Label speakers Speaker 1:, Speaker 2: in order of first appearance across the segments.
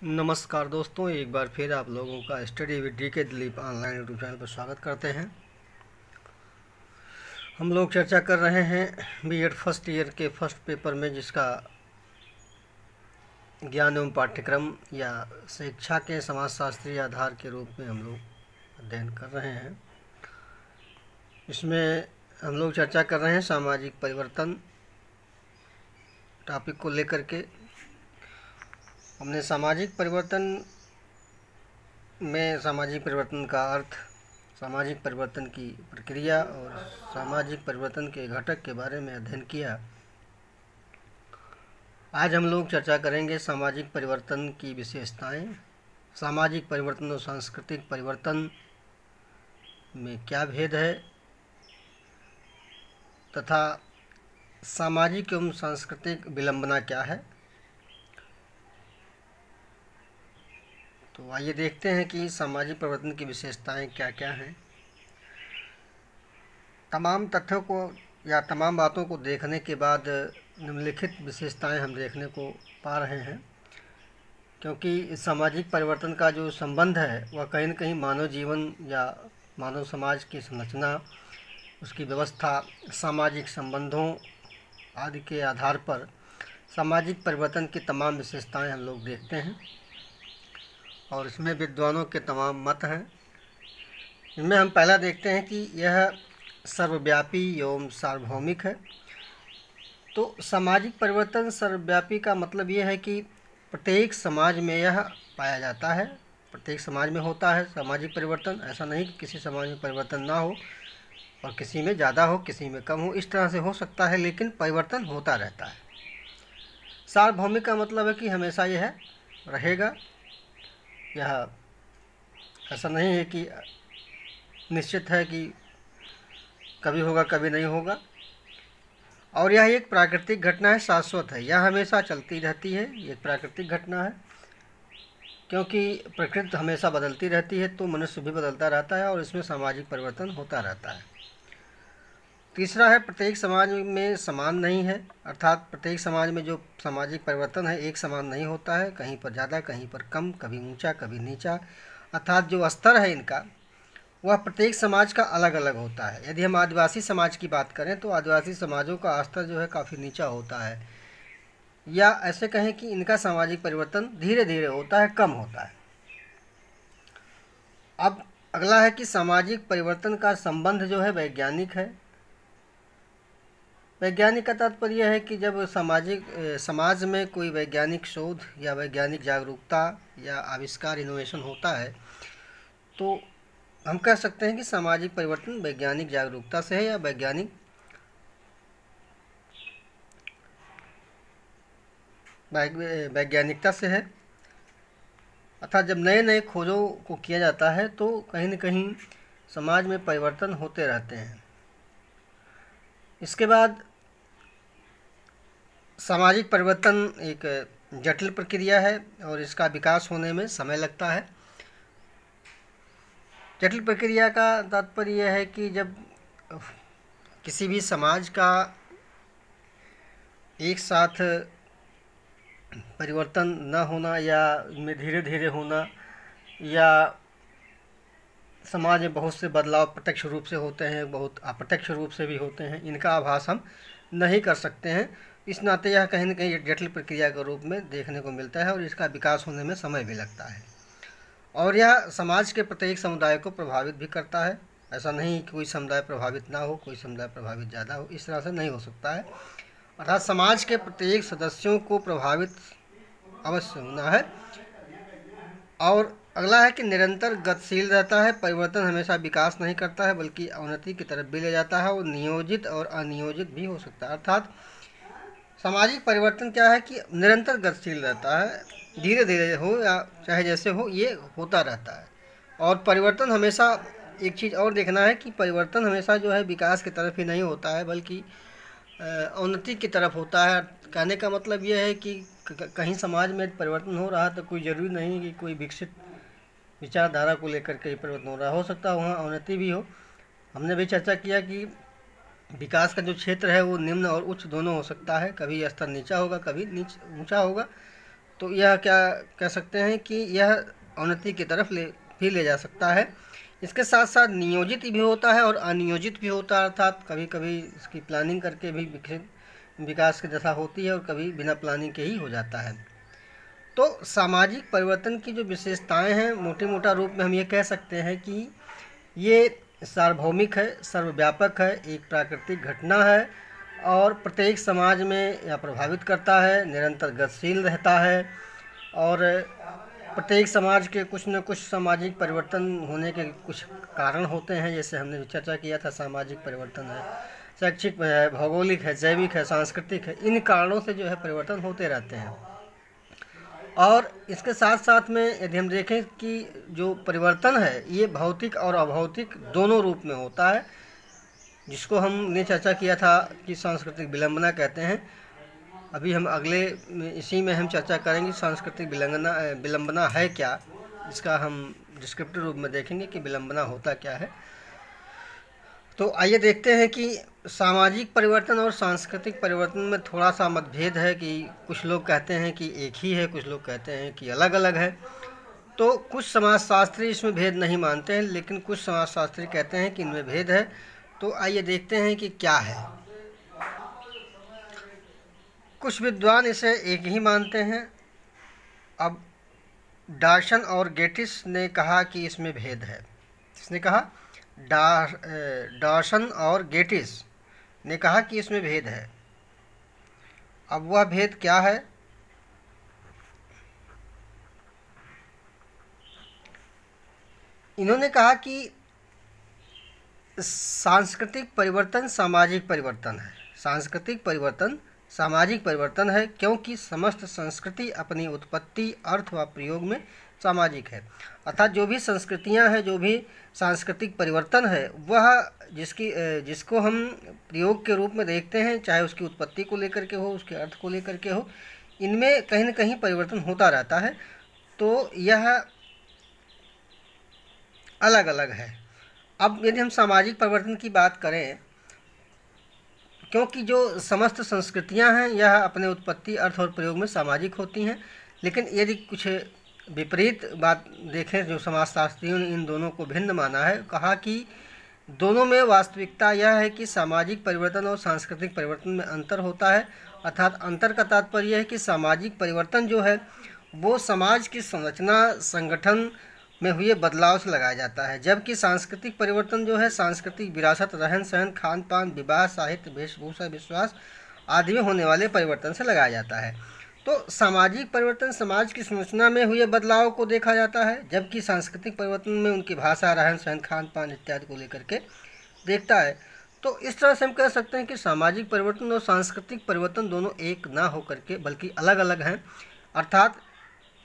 Speaker 1: नमस्कार दोस्तों, एक बार फिर आप लोगों का study with DK Dilip online YouTube channel पर स्वागत करते हैं। हम लोग चर्चा कर रहे हैं बीएड फर्स्ट ईयर के फर्स्ट पेपर में, जिसका ज्ञान एवं पाठ्यक्रम या शिक्षा के समाजशास्त्रीय आधार के रूप में हम लोग अध्ययन कर रहे हैं। इसमें हम लोग चर्चा कर रहे हैं सामाजिक परिवर्तन टॉपिक को लेकर के। हमने सामाजिक परिवर्तन में सामाजिक परिवर्तन का अर्थ, सामाजिक परिवर्तन की प्रक्रिया और सामाजिक परिवर्तन के घटक के बारे में अध्ययन किया। आज हम लोग चर्चा करेंगे सामाजिक परिवर्तन की विशेषताएं, सामाजिक परिवर्तन और सांस्कृतिक परिवर्तन में क्या भेद है तथा सामाजिक एवं सांस्कृतिक विलंबना क्या है। तो आइए देखते हैं कि सामाजिक परिवर्तन की विशेषताएं क्या क्या हैं। तमाम तथ्यों को या तमाम बातों को देखने के बाद निम्नलिखित विशेषताएं हम देखने को पा रहे हैं, क्योंकि सामाजिक परिवर्तन का जो संबंध है वह कहीं न कहीं मानव जीवन या मानव समाज की संरचना, उसकी व्यवस्था, सामाजिक संबंधों आदि के आधार पर सामाजिक परिवर्तन की तमाम विशेषताएं हम लोग देखते हैं और इसमें विद्वानों के तमाम मत हैं। इनमें हम पहला देखते हैं कि यह सर्वव्यापी एवं सार्वभौमिक है। तो सामाजिक परिवर्तन सर्वव्यापी का मतलब यह है कि प्रत्येक समाज में यह पाया जाता है, प्रत्येक समाज में होता है सामाजिक परिवर्तन। ऐसा नहीं कि किसी समाज में परिवर्तन ना हो और किसी में ज़्यादा हो, किसी में कम हो, इस तरह से हो सकता है, लेकिन परिवर्तन होता रहता है। सार्वभौमिक का मतलब है कि हमेशा यह रहेगा। यह ऐसा नहीं है कि निश्चित है कि कभी होगा कभी नहीं होगा। और यह एक प्राकृतिक घटना है, शाश्वत है, यह हमेशा चलती रहती है। ये एक प्राकृतिक घटना है, क्योंकि प्रकृति हमेशा बदलती रहती है, तो मनुष्य भी बदलता रहता है और इसमें सामाजिक परिवर्तन होता रहता है। तीसरा है, प्रत्येक समाज में समान नहीं है, अर्थात प्रत्येक समाज में जो सामाजिक परिवर्तन है एक समान नहीं होता है, कहीं पर ज़्यादा कहीं पर कम, कभी ऊंचा कभी नीचा, अर्थात जो स्तर है इनका वह प्रत्येक समाज का अलग अलग होता है। यदि हम आदिवासी समाज की बात करें तो आदिवासी समाजों का स्तर जो है काफ़ी नीचा होता है, या ऐसे कहें कि इनका सामाजिक परिवर्तन धीरे धीरे होता है, कम होता है। अब अगला है कि सामाजिक परिवर्तन का संबंध जो है वैज्ञानिक है। वैज्ञानिक का तात्पर्य है कि जब समाज में कोई वैज्ञानिक शोध या वैज्ञानिक जागरूकता या आविष्कार, इनोवेशन होता है, तो हम कह सकते हैं कि सामाजिक परिवर्तन वैज्ञानिक जागरूकता से है या वैज्ञानिकता से है। अर्थात जब नए नए खोजों को किया जाता है तो कहीं न कहीं समाज में परिवर्तन होते रहते हैं। इसके बाद सामाजिक परिवर्तन एक जटिल प्रक्रिया है और इसका विकास होने में समय लगता है। जटिल प्रक्रिया का तात्पर्य यह है कि जब किसी भी समाज का एक साथ परिवर्तन न होना या इनमें धीरे धीरे होना, या समाज में बहुत से बदलाव प्रत्यक्ष रूप से होते हैं, बहुत अप्रत्यक्ष रूप से भी होते हैं, इनका आभास हम नहीं कर सकते हैं। इस नाते यह कहीं न कहीं जटिल प्रक्रिया के रूप में देखने को मिलता है और इसका विकास होने में समय भी लगता है। और यह समाज के प्रत्येक समुदाय को प्रभावित भी करता है। ऐसा नहीं कि कोई समुदाय प्रभावित ना हो, कोई समुदाय प्रभावित ज़्यादा हो, इस तरह से नहीं हो सकता है। अर्थात समाज के प्रत्येक सदस्यों को प्रभावित अवश्य होना है। और अगला है कि निरंतर गतिशील रहता है। परिवर्तन हमेशा विकास नहीं करता है बल्कि अवनति की तरफ भी ले जाता है और नियोजित और अनियोजित भी हो सकता है। अर्थात सामाजिक परिवर्तन क्या है कि निरंतर गतिशील रहता है, धीरे धीरे हो या चाहे जैसे हो, ये होता रहता है। और परिवर्तन हमेशा, एक चीज़ और देखना है कि परिवर्तन हमेशा जो है विकास की तरफ ही नहीं होता है बल्कि अवनति की तरफ होता है। कहने का मतलब यह है कि कहीं समाज में परिवर्तन हो रहा है तो कोई ज़रूरी नहीं कि कोई विकसित विचारधारा को लेकर के परिवर्तन हो रहा हो सकता है वहाँ अवनति भी हो। हमने भी चर्चा किया कि विकास का जो क्षेत्र है वो निम्न और उच्च दोनों हो सकता है, कभी स्तर नीचा होगा कभी ऊंचा होगा। तो यह क्या कह सकते हैं कि यह अवनति की तरफ भी ले जा सकता है। इसके साथ साथ नियोजित भी होता है और अनियोजित भी होता है, अर्थात कभी कभी इसकी प्लानिंग करके भी विकास की दशा होती है और कभी बिना प्लानिंग के ही हो जाता है। तो सामाजिक परिवर्तन की जो विशेषताएं हैं, मोटे मोटा रूप में हम ये कह सकते हैं कि ये सार्वभौमिक है, सर्वव्यापक है, एक प्राकृतिक घटना है और प्रत्येक समाज में यह प्रभावित करता है, निरंतर गतिशील रहता है और प्रत्येक समाज के कुछ न कुछ सामाजिक परिवर्तन होने के कुछ कारण होते हैं। जैसे हमने भी चर्चा किया था, सामाजिक परिवर्तन है, शैक्षिक है, भौगोलिक है, जैविक है, सांस्कृतिक है, इन कारणों से जो है परिवर्तन होते रहते हैं। और इसके साथ साथ में यदि हम देखें कि जो परिवर्तन है ये भौतिक और अभौतिक दोनों रूप में होता है, जिसको हमने चर्चा किया था कि सांस्कृतिक विलंबना कहते हैं। अभी हम अगले इसी में हम चर्चा करेंगे सांस्कृतिक विलंबना है क्या, इसका हम डिस्क्रिप्टिव रूप में देखेंगे कि विलंबना होता क्या है। तो आइए देखते हैं कि सामाजिक परिवर्तन और सांस्कृतिक परिवर्तन में थोड़ा सा मतभेद है कि कुछ लोग कहते हैं कि एक ही है, कुछ लोग कहते हैं कि अलग अलग है। तो कुछ समाजशास्त्री इसमें भेद नहीं मानते हैं, लेकिन कुछ समाजशास्त्री कहते हैं कि इनमें भेद है। तो आइए देखते हैं कि क्या है। कुछ विद्वान इसे एक ही मानते हैं। अब डार्सन और गेटिस ने कहा कि इसमें भेद है। किसने कहा? डार्सन और गेटिस ने कहा कि इसमें भेद है। अब वह भेद क्या है? इन्होंने कहा कि सांस्कृतिक परिवर्तन सामाजिक परिवर्तन है। सांस्कृतिक परिवर्तन सामाजिक परिवर्तन है क्योंकि समस्त संस्कृति अपनी उत्पत्ति, अर्थ व प्रयोग में सामाजिक है। अर्थात जो भी संस्कृतियां हैं, जो भी सांस्कृतिक परिवर्तन है, वह जिसको हम प्रयोग के रूप में देखते हैं, चाहे उसकी उत्पत्ति को लेकर के हो, उसके अर्थ को लेकर के हो, इनमें कहीं न कहीं परिवर्तन होता रहता है। तो यह अलग अलग है। अब यदि हम सामाजिक परिवर्तन की बात करें, क्योंकि जो समस्त संस्कृतियां हैं यह अपने उत्पत्ति, अर्थ और प्रयोग में सामाजिक होती हैं, लेकिन यदि कुछ विपरीत बात देखें, जो समाजशास्त्रियों ने इन दोनों को भिन्न माना है, कहा कि दोनों में वास्तविकता यह है कि सामाजिक परिवर्तन और सांस्कृतिक परिवर्तन में अंतर होता है। अर्थात अंतर का तात्पर्य यह है कि सामाजिक परिवर्तन जो है वो समाज की संरचना, संगठन में हुए बदलाव से लगाया जाता है, जबकि सांस्कृतिक परिवर्तन जो है सांस्कृतिक विरासत, रहन सहन, खान पान, विवाह, साहित्य, वेशभूषा, विश्वास आदि में होने वाले परिवर्तन से लगाया जाता है। तो सामाजिक परिवर्तन समाज की संरचना में हुए बदलाव को देखा जाता है, जबकि सांस्कृतिक परिवर्तन में उनकी भाषा, रहन सहन, खान पान इत्यादि को लेकर के देखता है। तो इस तरह से हम कह सकते हैं कि सामाजिक परिवर्तन और सांस्कृतिक परिवर्तन दोनों एक ना होकर के बल्कि अलग अलग हैं। अर्थात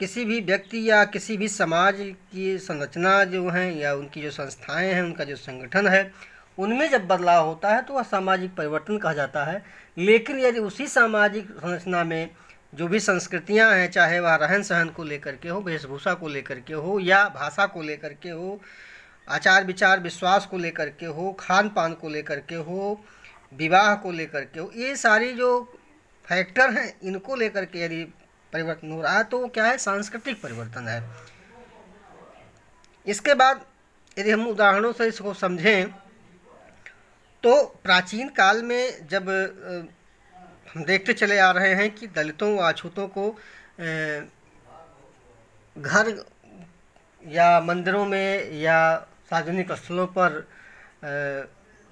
Speaker 1: किसी भी व्यक्ति या किसी भी समाज की संरचना जो है या उनकी जो संस्थाएं हैं, उनका जो संगठन है, उनमें जब बदलाव होता है तो वह सामाजिक परिवर्तन कहा जाता है। लेकिन यदि उसी सामाजिक संरचना में जो भी संस्कृतियां हैं, चाहे वह रहन सहन को लेकर के हो, वेशभूषा को लेकर के हो, या भाषा को लेकर के हो, आचार विचार विश्वास को लेकर के हो, खान पान को लेकर के हो, विवाह को लेकर के हो, ये सारी जो फैक्टर हैं इनको लेकर के यदि परिवर्तन हो रहा है तो वो क्या है? सांस्कृतिक परिवर्तन है। इसके बाद यदि हम उदाहरणों से इसको समझें तो प्राचीन काल में जब हम देखते चले आ रहे हैं कि दलितों व अछूतों को घर या मंदिरों में या सार्वजनिक स्थलों पर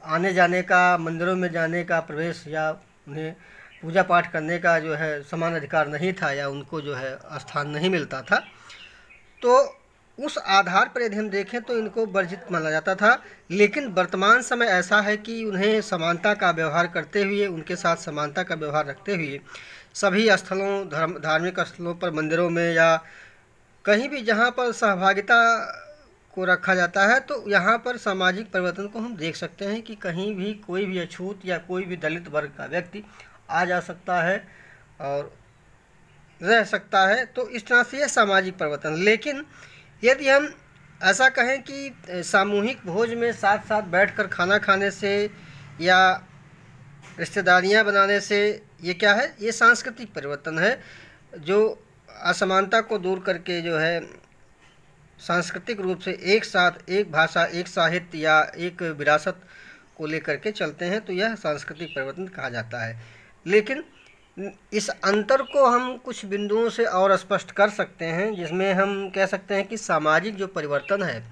Speaker 1: आने जाने का, मंदिरों में जाने का, प्रवेश या उन्हें पूजा पाठ करने का जो है समान अधिकार नहीं था या उनको जो है स्थान नहीं मिलता था। तो उस आधार पर यदि हम देखें तो इनको वर्जित माना जाता था। लेकिन वर्तमान समय ऐसा है कि उन्हें समानता का व्यवहार करते हुए, उनके साथ समानता का व्यवहार रखते हुए सभी स्थलों, धार्मिक स्थलों पर, मंदिरों में या कहीं भी जहाँ पर सहभागिता को रखा जाता है, तो यहाँ पर सामाजिक परिवर्तन को हम देख सकते हैं कि कहीं भी कोई भी अछूत या कोई भी दलित वर्ग का व्यक्ति आ जा सकता है और रह सकता है। तो इस तरह से यह सामाजिक परिवर्तन। लेकिन यदि हम ऐसा कहें कि सामूहिक भोज में साथ साथ बैठकर खाना खाने से या रिश्तेदारियां बनाने से, ये क्या है? ये सांस्कृतिक परिवर्तन है, जो असमानता को दूर करके जो है सांस्कृतिक रूप से एक साथ एक भाषा, एक साहित्य या एक विरासत को लेकर के चलते हैं तो यह सांस्कृतिक परिवर्तन कहा जाता है। लेकिन इस अंतर को हम कुछ बिंदुओं से और स्पष्ट कर सकते हैं, जिसमें हम कह सकते हैं कि सामाजिक जो परिवर्तन है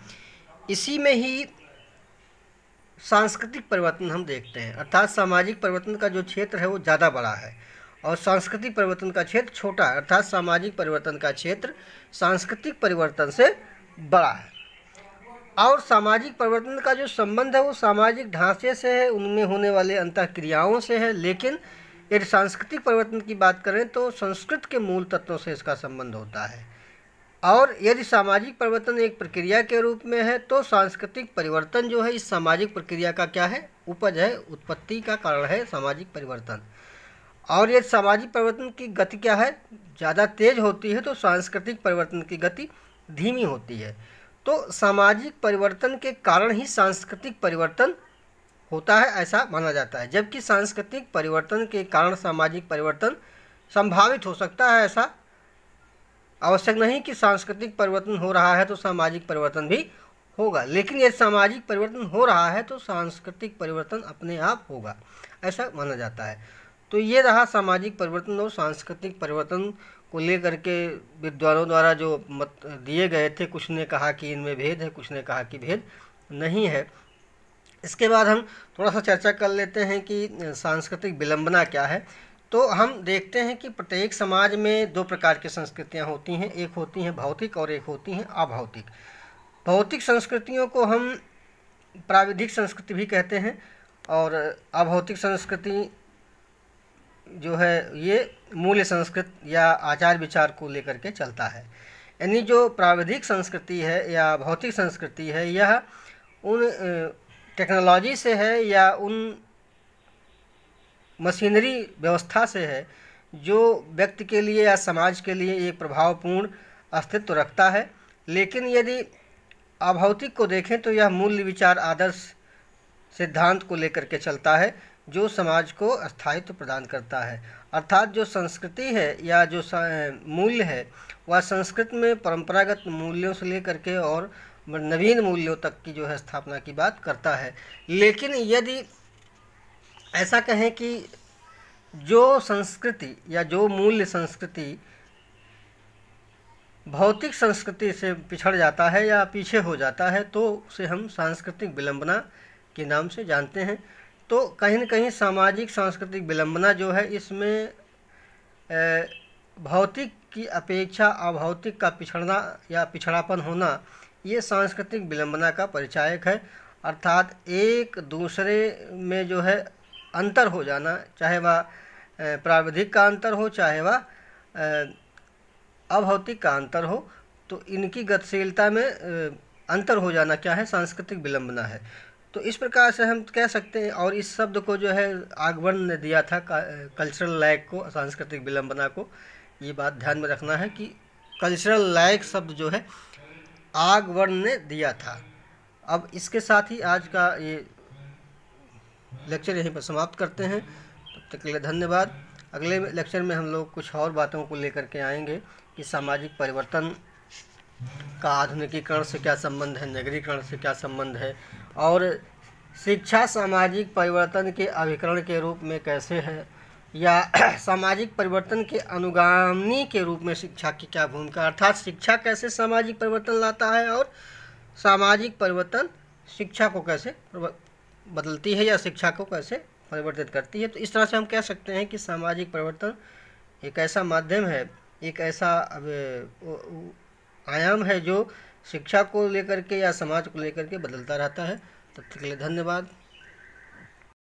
Speaker 1: इसी में ही सांस्कृतिक परिवर्तन हम देखते हैं। अर्थात सामाजिक परिवर्तन का जो क्षेत्र है वो ज़्यादा बड़ा है और सांस्कृतिक परिवर्तन का क्षेत्र छोटा है। अर्थात सामाजिक परिवर्तन का क्षेत्र सांस्कृतिक परिवर्तन से बड़ा है और सामाजिक परिवर्तन का जो संबंध है वो सामाजिक ढांचे से है, उनमें होने वाले अंतःक्रियाओं से है। लेकिन यदि सांस्कृतिक परिवर्तन की बात करें तो संस्कृत के मूल तत्वों से इसका संबंध होता है। और यदि सामाजिक परिवर्तन एक प्रक्रिया के रूप में है तो सांस्कृतिक परिवर्तन जो है इस सामाजिक प्रक्रिया का क्या है, उपज है, उत्पत्ति का कारण है सामाजिक परिवर्तन। और यदि सामाजिक परिवर्तन की गति क्या है, ज़्यादा तेज होती है तो सांस्कृतिक परिवर्तन की गति धीमी होती है। तो सामाजिक परिवर्तन के कारण ही सांस्कृतिक परिवर्तन होता है ऐसा माना जाता है, जबकि सांस्कृतिक परिवर्तन के कारण सामाजिक परिवर्तन संभावित हो सकता है। ऐसा आवश्यक नहीं कि सांस्कृतिक परिवर्तन हो रहा है तो सामाजिक परिवर्तन भी होगा, लेकिन यदि सामाजिक परिवर्तन हो रहा है तो सांस्कृतिक परिवर्तन अपने आप होगा, ऐसा माना जाता है। तो ये रहा सामाजिक परिवर्तन और सांस्कृतिक परिवर्तन को लेकर के विद्वानों द्वारा जो मत दिए गए थे। कुछ ने कहा कि इनमें भेद है, कुछ ने कहा कि भेद नहीं है। इसके बाद हम थोड़ा सा चर्चा कर लेते हैं कि सांस्कृतिक विलंबना क्या है। तो हम देखते हैं कि प्रत्येक समाज में दो प्रकार की संस्कृतियां होती हैं, एक होती हैं भौतिक और एक होती हैं अभौतिक। भौतिक संस्कृतियों को हम प्राविधिक संस्कृति भी कहते हैं और अभौतिक संस्कृति जो है ये मूल्य संस्कृत या आचार विचार को लेकर के चलता है। यानी जो प्राविधिक संस्कृति है या भौतिक संस्कृति है यह उन टेक्नोलॉजी से है या उन मशीनरी व्यवस्था से है जो व्यक्ति के लिए या समाज के लिए एक प्रभावपूर्ण अस्तित्व रखता है। लेकिन यदि अभौतिक को देखें तो यह मूल्य विचार आदर्श सिद्धांत को लेकर के चलता है जो समाज को स्थायित्व प्रदान करता है। अर्थात जो संस्कृति है या जो मूल्य है वह संस्कृत में परंपरागत मूल्यों से लेकर के और नवीन मूल्यों तक की जो है स्थापना की बात करता है। लेकिन यदि ऐसा कहें कि जो संस्कृति या जो मूल्य संस्कृति भौतिक संस्कृति से पिछड़ जाता है या पीछे हो जाता है तो उसे हम सांस्कृतिक विलंबना के नाम से जानते हैं। तो कहीं न कहीं सामाजिक सांस्कृतिक विलंबना जो है इसमें भौतिक की अपेक्षा अभौतिक का पिछड़ना या पिछड़ापन होना ये सांस्कृतिक विलंबना का परिचायक है। अर्थात एक दूसरे में जो है अंतर हो जाना, चाहे वह प्राविधिक का अंतर हो चाहे वह अभौतिक का अंतर हो, तो इनकी गतिशीलता में अंतर हो जाना क्या है, सांस्कृतिक विलंबना है। तो इस प्रकार से हम कह सकते हैं। और इस शब्द को जो है आगवर्ण ने दिया था, कल्चरल लैग को, सांस्कृतिक विलंबना को। ये बात ध्यान में रखना है कि कल्चरल लैग शब्द जो है आगवर्ण ने दिया था। अब इसके साथ ही आज का ये लेक्चर यहीं पर समाप्त करते हैं। तब तक के लिए धन्यवाद। अगले लेक्चर में हम लोग कुछ और बातों को लेकर के आएंगे कि सामाजिक परिवर्तन का आधुनिकीकरण से क्या संबंध है, नगरीकरण से क्या संबंध है, और शिक्षा सामाजिक परिवर्तन के अभिकरण के रूप में कैसे है, या सामाजिक परिवर्तन के अनुगामी के रूप में शिक्षा की क्या भूमिका, अर्थात शिक्षा कैसे सामाजिक परिवर्तन लाता है और सामाजिक परिवर्तन शिक्षा को कैसे बदलती है या शिक्षा को कैसे परिवर्तित करती है। तो इस तरह से हम कह सकते हैं कि सामाजिक परिवर्तन एक ऐसा माध्यम है, एक ऐसा आयाम है जो शिक्षा को लेकर के या समाज को लेकर के बदलता रहता है। तब तक के लिए धन्यवाद।